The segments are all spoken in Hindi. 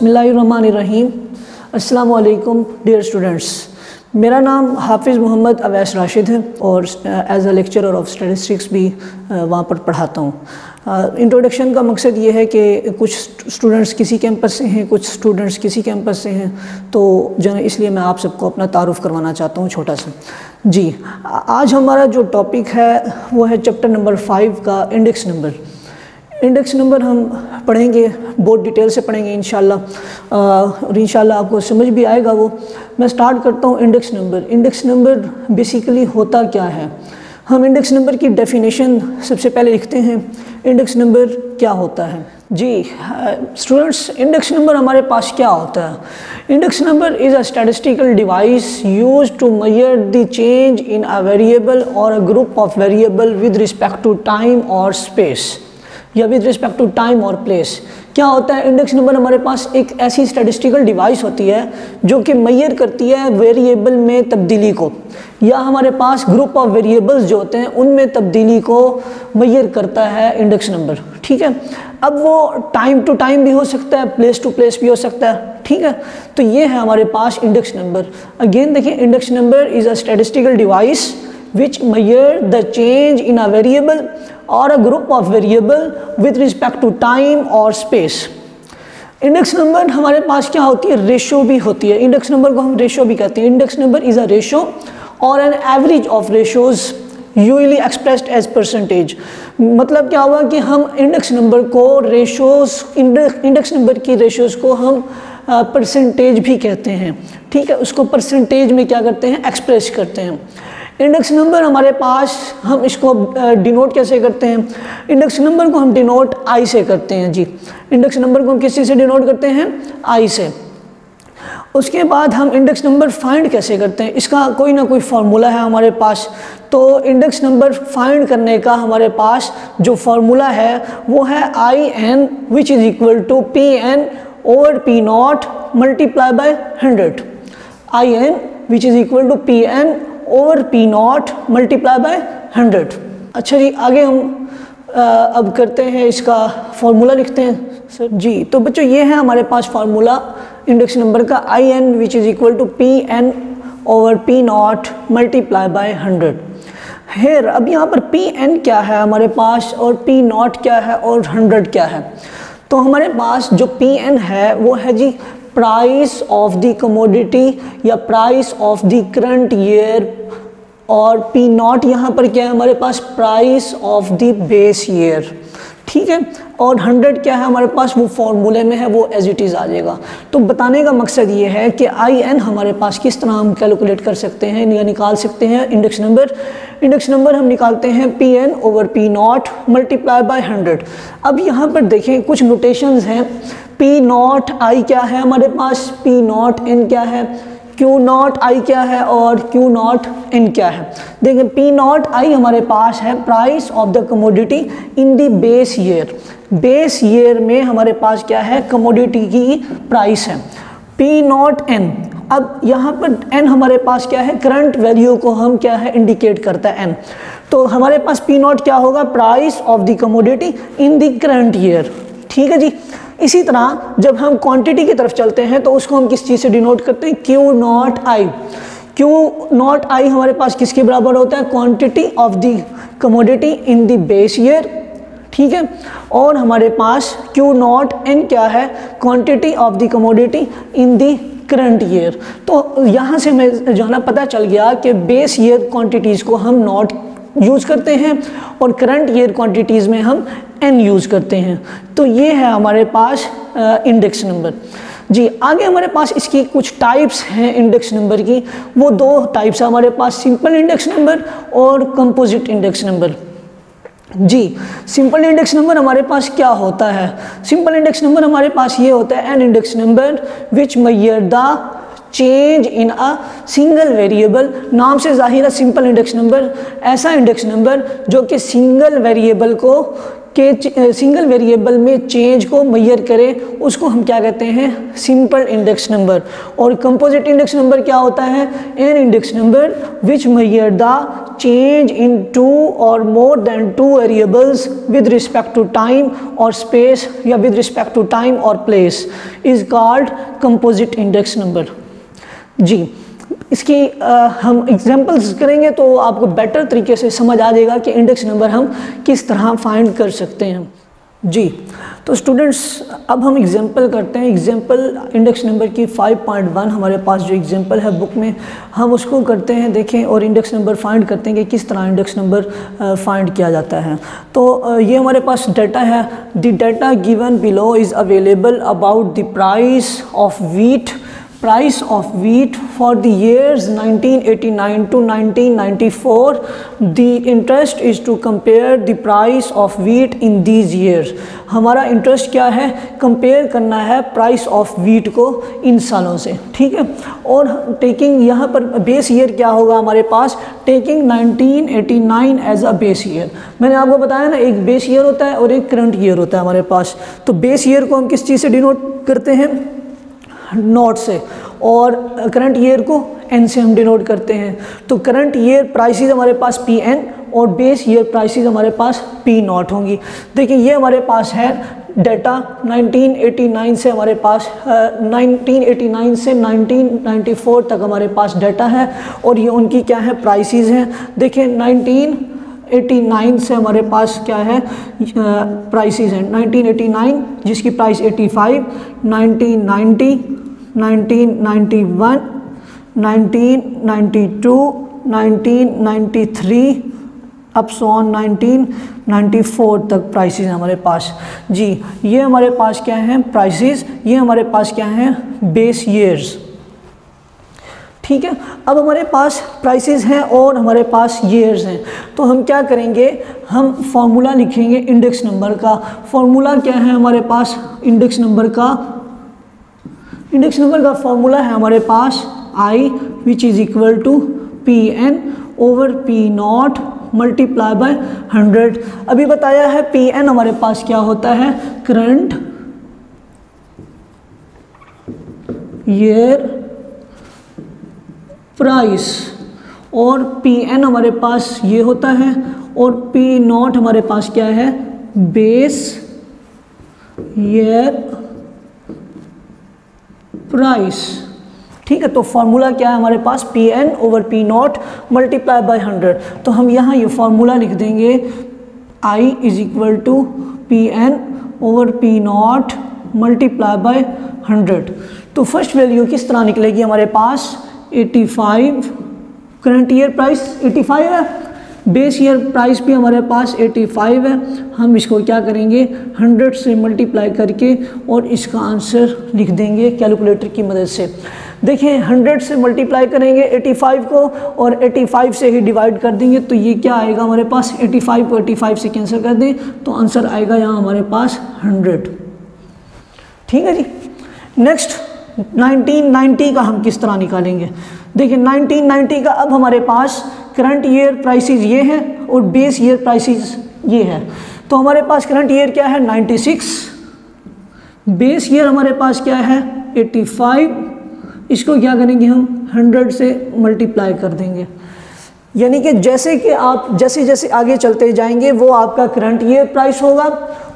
बिस्मिल्लाहिर्रहमानिर्रहीम। अस्सलामु अलैकुम डियर स्टूडेंट्स, मेरा नाम हाफिज़ मोहम्मद अवैस राशिद है और as a lecturer of statistics भी वहाँ पर पढ़ाता हूँ। इंट्रोडक्शन का मकसद ये है कि कुछ स्टूडेंट्स किसी कैंपस से हैं, कुछ स्टूडेंट्स किसी कैंपस से हैं, तो जो इसलिए मैं आप सबको अपना तारुफ़ करवाना चाहता हूँ छोटा सा। जी, आज हमारा जो टॉपिक है वो है चैप्टर नंबर 5 का इंडेक्स नंबर। इंडेक्स नंबर हम पढ़ेंगे, बहुत डिटेल से पढ़ेंगे इंशाल्लाह, और इंशाल्लाह आपको समझ भी आएगा वो। मैं स्टार्ट करता हूँ index number. Index number basically होता क्या है? हम इंडेक्स नंबर की डेफिनेशन सबसे पहले लिखते हैं। इंडेक्स नंबर क्या होता है? जी स्टूडेंट्स, इंडेक्स नंबर हमारे पास क्या होता है? Index number is a statistical device used to measure the change in a variable और a group of variable with respect to time और स्पेस या विद रिस्पेक्ट टू टाइम और प्लेस। क्या होता है? इंडेक्स नंबर हमारे पास एक ऐसी स्टैटिस्टिकल डिवाइस होती है जो कि मेजर करती है वेरिएबल में तब्दीली को, या हमारे पास ग्रुप ऑफ वेरिएबल्स जो होते हैं उनमें तब्दीली को मेजर करता है इंडेक्स नंबर। ठीक है, अब वो टाइम टू टाइम भी हो सकता है, प्लेस टू प्लेस भी हो सकता है। ठीक है, तो ये है हमारे पास इंडेक्स नंबर। अगेन देखिए, index number is a statistical device which measure the change in a variable or a group of variable with respect to time or space। Index number हमारे पास क्या होती है? रेशो भी होती है। इंडेक्स नंबर को हम रेशो भी कहते हैं। Index number is a ratio और an average of ratios usually expressed as percentage. मतलब क्या हुआ कि हम इंडेक्स नंबर को रेशोज, इंडेक्स नंबर की रेशोज को हम परसेंटेज भी कहते हैं। ठीक है, उसको परसेंटेज में क्या करते हैं? एक्सप्रेस करते हैं। इंडेक्स नंबर हमारे पास, हम इसको डिनोट कैसे करते हैं? इंडेक्स नंबर को हम डिनोट आई से करते हैं। जी, इंडेक्स नंबर को हम किस चीज़ से डिनोट करते हैं? आई से। उसके बाद हम इंडेक्स नंबर फाइंड कैसे करते हैं? इसका कोई ना कोई फार्मूला है हमारे पास। तो इंडेक्स नंबर फाइंड करने का हमारे पास जो फार्मूला है वो है IN which is equal to PN over P0 multiply by 100। IN which is equal to PN over P0 multiply by 100। अच्छा जी, आगे हम अब करते हैं, इसका फार्मूला लिखते हैं सर। जी, तो बच्चों ये है हमारे पास फार्मूला इंडेक्स नंबर का, IN which is equal to PN over P0 multiply by 100। Here, अब यहाँ पर PN क्या है हमारे पास और P0 क्या है और 100 क्या है? तो हमारे पास जो PN है वो है जी प्राइस ऑफ द कमोडिटी या price of the current year, और P0 यहाँ पर क्या है हमारे पास? Price of the base year. ठीक है, और 100 क्या है हमारे पास? वो फॉर्मूले में है, वो एज इट इज़ आ जाएगा। तो बताने का मकसद ये है कि IN हमारे पास किस तरह हम कैलकुलेट कर सकते हैं या निकाल सकते हैं इंडेक्स नंबर। इंडेक्स नंबर हम निकालते हैं PN over P0 multiply by 100। अब यहाँ पर देखें कुछ नोटेशंस हैं। P0 I क्या है हमारे पास? P0 N क्या है? Q0 I क्या है और Q0 N क्या है? देखें, P0 I हमारे पास है price of the commodity in the base year. Base year में हमारे पास क्या है? कमोडिटी की प्राइस है। P0 N, अब यहाँ पर N हमारे पास क्या है? करंट वैल्यू को हम क्या है? इंडिकेट करता है N। तो हमारे पास P0 क्या होगा? Price of the commodity in the current year. ठीक है जी। इसी तरह जब हम क्वांटिटी की तरफ चलते हैं तो उसको हम किस चीज़ से डिनोट करते हैं? Q0 I। Q0 I हमारे पास किसके बराबर होता है? Quantity of the commodity in the base year. ठीक है, और हमारे पास Q0 N क्या है? Quantity of the commodity in the current year. तो यहाँ से हमें जाना पता चल गया कि बेस ईयर क्वांटिटीज़ को हम नॉट यूज़ करते हैं और करंट ईयर क्वांटिटीज़ में हम N यूज़ करते हैं। तो ये है हमारे पास इंडेक्स नंबर। जी, आगे हमारे पास इसकी कुछ टाइप्स हैं इंडेक्स नंबर की। वो दो टाइप्स है हमारे पास, सिंपल इंडेक्स नंबर और कंपोजिट इंडेक्स नंबर। जी, सिंपल इंडेक्स नंबर हमारे पास क्या होता है? सिंपल इंडेक्स नंबर हमारे पास ये होता है an index number which measure the change in a single variable. नाम से जाहिर है सिंपल इंडेक्स नंबर, ऐसा इंडेक्स नंबर जो कि सिंगल वेरिएबल को के सिंगल वेरिएबल में चेंज को मेजर करे उसको हम क्या कहते हैं, सिंपल इंडेक्स नंबर। और कंपोजिट इंडेक्स नंबर क्या होता है, an index number which measure the change in two और more than two variables with respect to time और स्पेस या विद रिस्पेक्ट टू टाइम और place is called composite index number. जी, इसकी हम एग्जांपल्स करेंगे तो आपको बेटर तरीके से समझ आ जाएगा कि इंडेक्स नंबर हम किस तरह फाइंड कर सकते हैं। जी, तो स्टूडेंट्स अब हम एग्जांपल करते हैं। एग्जांपल इंडेक्स नंबर की 5.1 हमारे पास जो एग्जांपल है बुक में, हम उसको करते हैं देखें और इंडेक्स नंबर फाइंड करते हैं कि किस तरह इंडेक्स नंबर फाइंड किया जाता है। तो ये हमारे पास डाटा है। The data given below is available about the price of wheat for the years 1989 to 1994. The interest is to compare the price of wheat in these years. हमारा इंटरेस्ट क्या है, कंपेयर करना है प्राइस ऑफ वीट को इन सालों से, ठीक है। और टेकिंग यहाँ पर बेस ईयर क्या होगा हमारे पास, taking 1989 as a base year. मैंने आपको बताया ना, एक बेस ईयर होता है और एक करंट ईयर होता है हमारे पास। तो बेस ईयर को हम किस चीज़ से डिनोट करते हैं, नोट से, और करंट ईयर को एन से हम डिनोट करते हैं। तो करंट ईयर प्राइसेस हमारे पास पी एन और बेस ईयर प्राइसेस हमारे पास पी नॉट होंगी। देखिए ये हमारे पास है डाटा 1989 से हमारे पास 1989 से 1994 तक हमारे पास डाटा है और ये उनकी क्या है, प्राइसेस हैं। देखिए 1989 से हमारे पास क्या है, प्राइसेस हैं। 1989 जिसकी प्राइस 85, 1990, 1991, 1992, 1993 अप ऑन 1994 तक प्राइसेस हमारे पास। जी, ये हमारे पास क्या हैं, प्राइसेस, ये हमारे पास क्या हैं, बेस ईयर्स, ठीक है। अब हमारे पास प्राइसेस हैं और हमारे पास ईयर्स हैं, तो हम क्या करेंगे, हम फॉर्मूला लिखेंगे इंडेक्स नंबर का। फॉर्मूला क्या है हमारे पास, इंडेक्स नंबर का फॉर्मूला है हमारे पास I which is equal to P N over P naught multiply by 100। अभी बताया है पी एन हमारे पास क्या होता है, करंट ईयर प्राइस, और पी एन हमारे पास ये होता है, और पी नॉट हमारे पास क्या है, बेस ईयर प्राइस, ठीक है। तो फॉर्मूला क्या है हमारे पास, P N over P naught multiply by 100। तो हम यहाँ ये फॉर्मूला लिख देंगे, I is equal to P N over P naught multiply by 100। तो फर्स्ट वैल्यू किस तरह निकलेगी हमारे पास, 85, करंट ईयर प्राइस 85 है, बेस ईयर प्राइस भी हमारे पास 85 है। हम इसको क्या करेंगे, 100 से मल्टीप्लाई करके और इसका आंसर लिख देंगे कैलकुलेटर की मदद से। देखिए 100 से मल्टीप्लाई करेंगे 85 को और 85 से ही डिवाइड कर देंगे, तो ये क्या आएगा हमारे पास, 85 को 85 से कैंसिल कर दें तो आंसर आएगा यहाँ हमारे पास 100, ठीक है जी। नेक्स्ट 1990 का हम किस तरह निकालेंगे। देखिए 1990 का अब हमारे पास करंट ईयर प्राइसेस ये हैं और बेस ईयर प्राइसेस ये है। तो हमारे पास करंट ईयर क्या है 96, बेस ईयर हमारे पास क्या है 85, इसको क्या करेंगे हम 100 से मल्टीप्लाई कर देंगे। यानी कि जैसे कि आप जैसे जैसे आगे चलते जाएंगे वो आपका करंट ईयर प्राइस होगा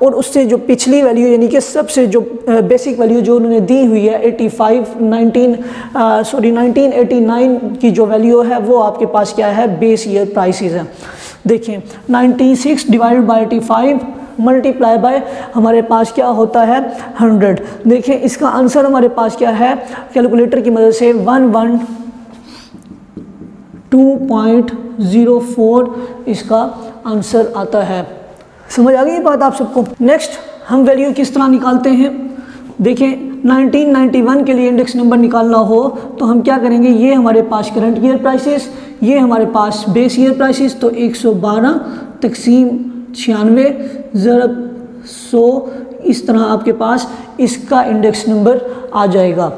और उससे जो पिछली वैल्यू यानी कि सबसे जो बेसिक वैल्यू जो उन्होंने दी हुई है 1989 की जो वैल्यू है वो आपके पास क्या है, बेस ईयर प्राइसेस है। देखिए 96 डिवाइडेड बाय 85 मल्टीप्लाई बाय हमारे पास क्या होता है 100। देखिए इसका आंसर हमारे पास क्या है, कैलकुलेटर की मदद से 112.04 इसका आंसर आता है। समझ आ गई बात आप सबको। नेक्स्ट हम वैल्यू किस तरह निकालते हैं। देखिए 1991 के लिए इंडेक्स नंबर निकालना हो तो हम क्या करेंगे, ये हमारे पास करंट ईयर प्राइसेस, ये हमारे पास बेस ईयर प्राइसेस, तो 112 तकसीम 96 ज़रब 100, इस तरह आपके पास इसका इंडेक्स नंबर आ जाएगा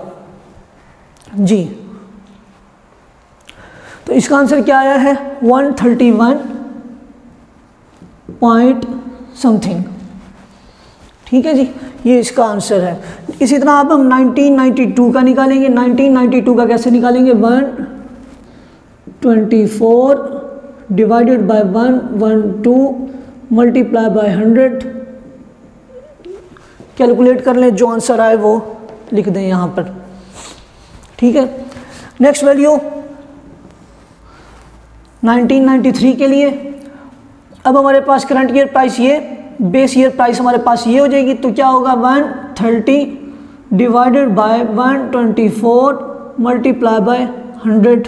जी। तो इसका आंसर क्या आया है 131.7 समथिंग। ठीक है जी, ये इसका आंसर है। इसी तरह अब हम 1992 का निकालेंगे। 1992 का कैसे निकालेंगे? 124 divided by 112 multiply by 100। Calculate कर लें, जो आंसर आए वो लिख दें यहाँ पर। ठीक है, नेक्स्ट वैल्यू 1993 के लिए। अब हमारे पास करंट ईयर प्राइस, ये बेस ईयर प्राइस हमारे पास ये हो जाएगी। तो क्या होगा? 130 divided by 124 multiply by 100।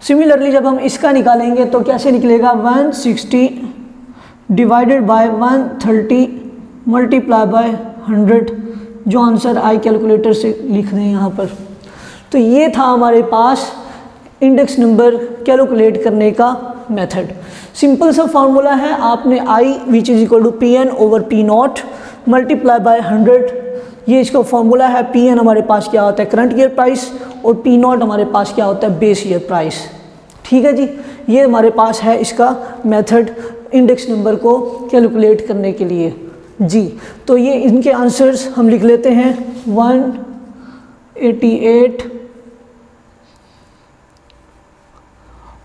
Similarly जब हम इसका निकालेंगे तो कैसे निकलेगा? 160 डिवाइडेड बाय 130 मल्टीप्लाई बाय 100। जो आंसर आई कैलकुलेटर से लिख दें यहाँ पर। तो ये था हमारे पास इंडेक्स नंबर कैलकुलेट करने का मेथड। सिंपल सा फॉर्मूला है, आपने I which is equal to P N over P naught multiply by 100, ये इसका फॉर्मूला है। पी एन हमारे पास क्या होता है? करंट ईयर प्राइस, और पी नॉट हमारे पास क्या होता है? Base year price. ठीक है जी, ये हमारे पास है इसका मेथड इंडेक्स नंबर को कैलकुलेट करने के लिए जी। तो ये इनके आंसर्स हम लिख लेते हैं। 188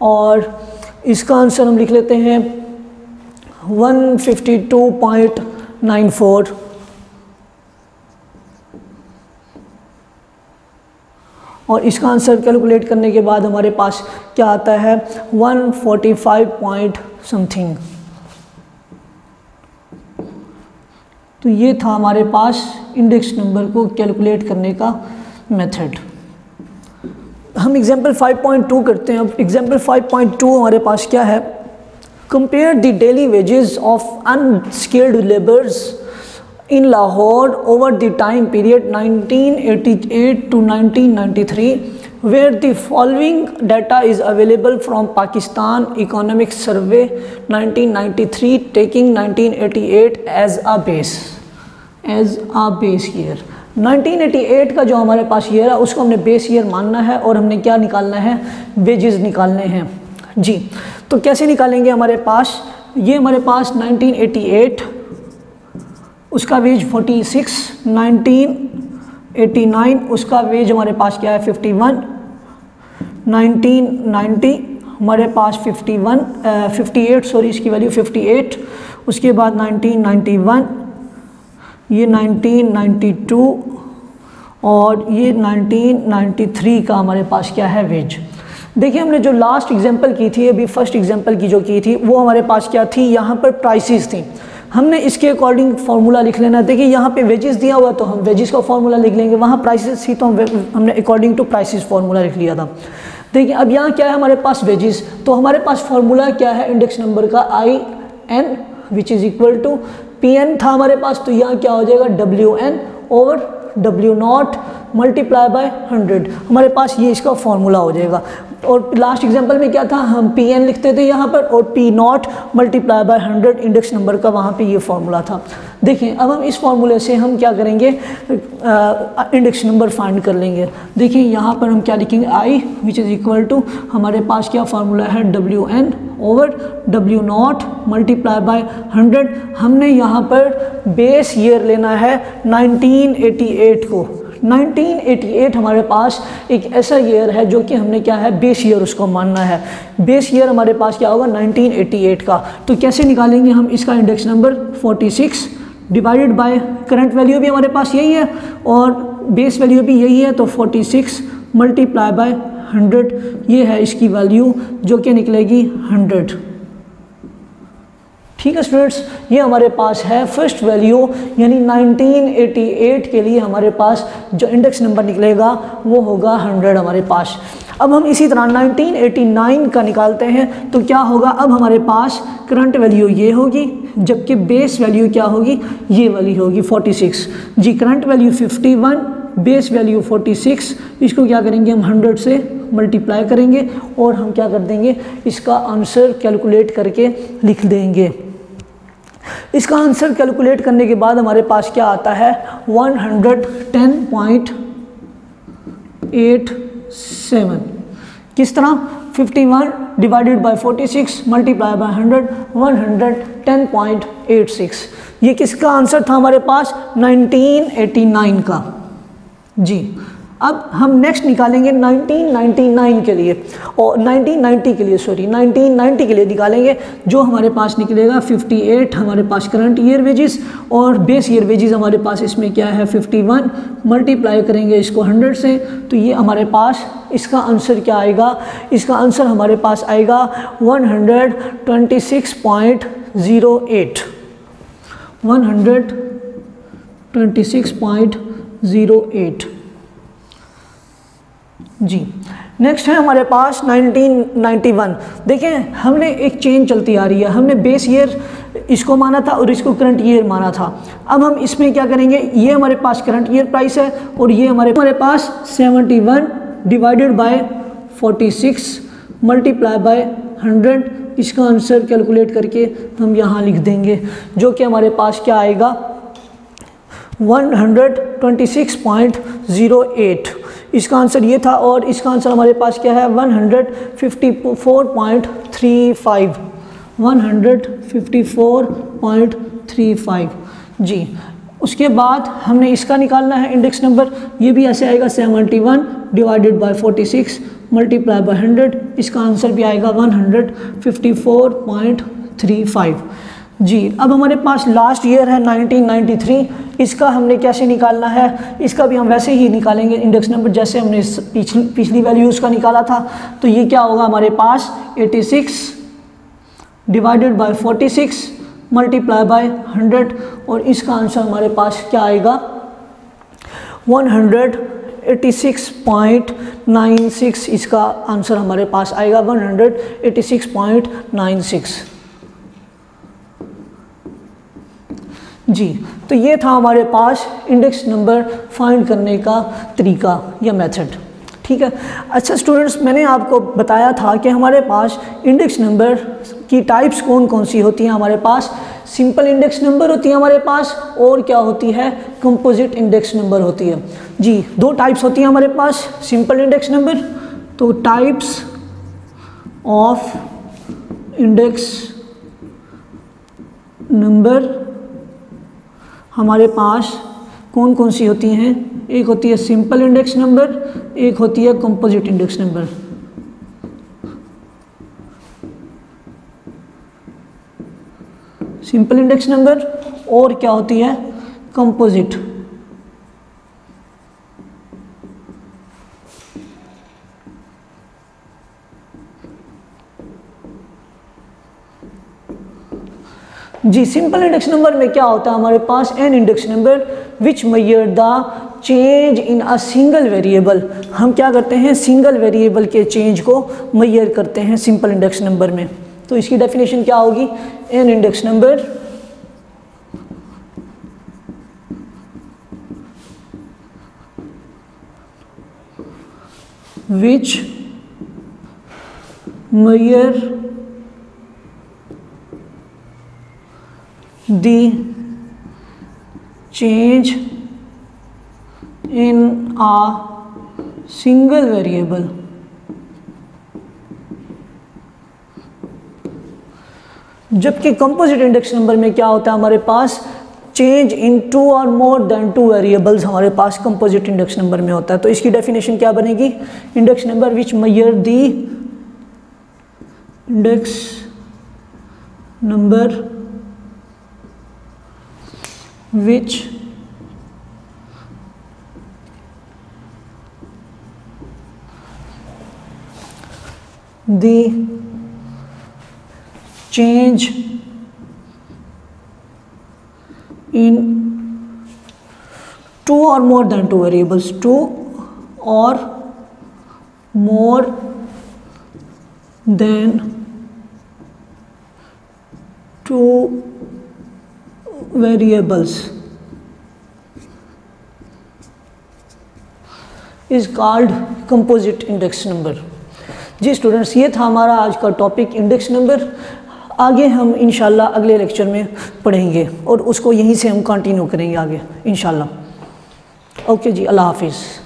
और इसका आंसर हम लिख लेते हैं 152.94 और इसका आंसर कैलकुलेट करने के बाद हमारे पास क्या आता है? 145 पॉइंट समथिंग। तो ये था हमारे पास इंडेक्स नंबर को कैलकुलेट करने का मेथड। हम एग्जाम्पल 5.2 करते हैं। अब एग्जाम्पल 5.2 हमारे पास क्या है? Compare the daily wages of unskilled labours in Lahore over the time period 1988 to 1993 where the following data is available from Pakistan Economic Survey 1993 taking 1988 as a base year। 1988 का जो हमारे पास ईयर है उसको हमने बेस ईयर मानना है और हमने क्या निकालना है? वेजेस निकालने हैं जी। तो कैसे निकालेंगे? हमारे पास ये हमारे पास 1988 उसका वेज 46, 1989 उसका वेज हमारे पास क्या है? 51, 1990 हमारे पास 58 सॉरी इसकी वैल्यू 58, उसके बाद 1991, ये 1992 और ये 1993 का हमारे पास क्या है? वेज। देखिए हमने जो लास्ट एग्जांपल की थी, अभी फर्स्ट एग्जांपल की जो की थी, वो हमारे पास क्या थी? यहाँ पर प्राइसेस थी। हमने इसके अकॉर्डिंग फार्मूला लिख लेना। देखिए यहाँ पे वेजेस दिया हुआ तो हम वेजेस का फार्मूला लिख लेंगे, वहाँ प्राइसेस थी तो हमने अकॉर्डिंग टू प्राइसेस फार्मूला लिख लिया था। देखिए अब यहाँ क्या है हमारे पास? वेजेस। तो हमारे पास फार्मूला क्या है इंडेक्स नंबर का? I N which is equal to P N था हमारे पास, तो यहाँ क्या हो जाएगा? W N over W naught multiply by 100। हमारे पास ये इसका फॉर्मूला हो जाएगा। और लास्ट एग्जांपल में क्या था? हम पी एन लिखते थे यहाँ पर और P naught multiply by 100 index number का वहाँ पे ये फॉर्मूला था। देखिए अब हम इस फॉर्मूले से हम क्या करेंगे? इंडेक्स नंबर फाइंड कर लेंगे। देखिए यहाँ पर हम क्या लिखेंगे? I which is equal to हमारे पास क्या फार्मूला है? W N over W naught multiply by 100। हमने यहाँ पर बेस ईयर लेना है 1988 को। 1988 हमारे पास एक ऐसा ईयर है जो कि हमने क्या है? बेस ईयर उसको मानना है। बेस ईयर हमारे पास क्या होगा? 1988 का। तो कैसे निकालेंगे हम इसका index number? 46 divided by current value भी हमारे पास यही है और बेस वैल्यू भी यही है, तो 46 मल्टीप्लाई बाय 100 ये है इसकी वैल्यू जो कि निकलेगी 100। ठीक है स्टूडेंट्स, ये हमारे पास है फर्स्ट वैल्यू, यानी 1988 के लिए हमारे पास जो इंडेक्स नंबर निकलेगा वो होगा 100 हमारे पास। अब हम इसी तरह 1989 का निकालते हैं तो क्या होगा? अब हमारे पास करंट वैल्यू ये होगी जबकि बेस वैल्यू क्या होगी? ये वाली होगी 46 जी। करंट वैल्यू 51, बेस वैल्यू 46, इसको क्या करेंगे हम? 100 से मल्टीप्लाई करेंगे और हम क्या कर देंगे? इसका आंसर कैलकुलेट करके लिख देंगे। इसका आंसर कैलकुलेट करने के बाद हमारे पास क्या आता है? 110.87। किस तरह? 51 डिवाइडेड बाय 46 मल्टीप्लाई बाय 100 110.86। ये किसका आंसर था हमारे पास? 1989 का। जी अब हम नेक्स्ट निकालेंगे 1999 के लिए, और 1990 के लिए, सॉरी 1990 के लिए निकालेंगे, जो हमारे पास निकलेगा 58 हमारे पास करंट ईयर वेजेस, और बेस ईयर वेजेस हमारे पास इसमें क्या है 51, मल्टीप्लाई करेंगे इसको 100 से, तो ये हमारे पास इसका आंसर क्या आएगा? इसका आंसर हमारे पास आएगा 126.08 126.08। जी नेक्स्ट है हमारे पास 1991। देखें हमने एक चेंज चलती आ रही है, हमने बेस ईयर इसको माना था और इसको करंट ईयर माना था। अब हम इसमें क्या करेंगे, ये हमारे पास करंट ईयर प्राइस है और ये हमारे पास 71 डिवाइडेड बाय 46 मल्टीप्लाई बाय 100, इसका आंसर कैलकुलेट करके हम यहाँ लिख देंगे, जो कि हमारे पास क्या आएगा 126.08। इसका आंसर ये था, और इसका आंसर हमारे पास क्या है 154.35 154.35। जी उसके बाद हमने इसका निकालना है इंडेक्स नंबर, ये भी ऐसे आएगा 71 डिवाइडेड बाय 46 मल्टीप्लाई बाय 100, इसका आंसर भी आएगा 154.35। जी अब हमारे पास लास्ट ईयर है 1993, इसका हमने कैसे निकालना है? इसका भी हम वैसे ही निकालेंगे इंडेक्स नंबर, जैसे हमने पिछली वैल्यूज़ का निकाला था। तो ये क्या होगा हमारे पास 86 डिवाइडेड बाय 46 मल्टीप्लाई बाय 100, और इसका आंसर हमारे पास क्या आएगा 186.96। इसका आंसर हमारे पास आएगा 186.96। जी तो ये था हमारे पास इंडेक्स नंबर फाइंड करने का तरीका या मेथड। ठीक है। अच्छा स्टूडेंट्स, मैंने आपको बताया था कि हमारे पास इंडेक्स नंबर की टाइप्स कौन कौन सी होती हैं। हमारे पास सिंपल इंडेक्स नंबर होती है हमारे पास, और क्या होती है कंपोजिट इंडेक्स नंबर होती है। जी दो टाइप्स होती हैं हमारे पास सिंपल इंडेक्स नंबर। तो टाइप्स ऑफ इंडेक्स नंबर हमारे पास कौन कौन सी होती हैं? एक होती है सिंपल इंडेक्स नंबर, एक होती है composite index number. Simple index number और क्या होती है कंपोजिट। जी सिंपल इंडेक्स नंबर में क्या होता है हमारे पास an index number which measure the change in a single variable. हम क्या करते हैं सिंगल वेरिएबल के चेंज को मेजर करते हैं सिंपल इंडेक्स नंबर में। तो इसकी डेफिनेशन क्या होगी? An index number which measure the change in a single variable जबकि कंपोजिट इंडेक्स नंबर में क्या होता है हमारे पास चेंज इन टू और मोर देन टू वेरिएबल्स हमारे पास कंपोजिट इंडेक्स नंबर में होता है। तो इसकी डेफिनेशन क्या बनेगी? Index number which measure the index number which the change in two or more than two variables, two or more than two variables is called composite index number। Ji students, ये था हमारा आज का टॉपिक इंडेक्स नंबर। आगे हम इंशाल्लाह अगले लेक्चर में पढ़ेंगे और उसको यहीं से हम कंटिन्यू करेंगे आगे इंशाल्लाह। ओके जी, अल्लाह हाफिज़।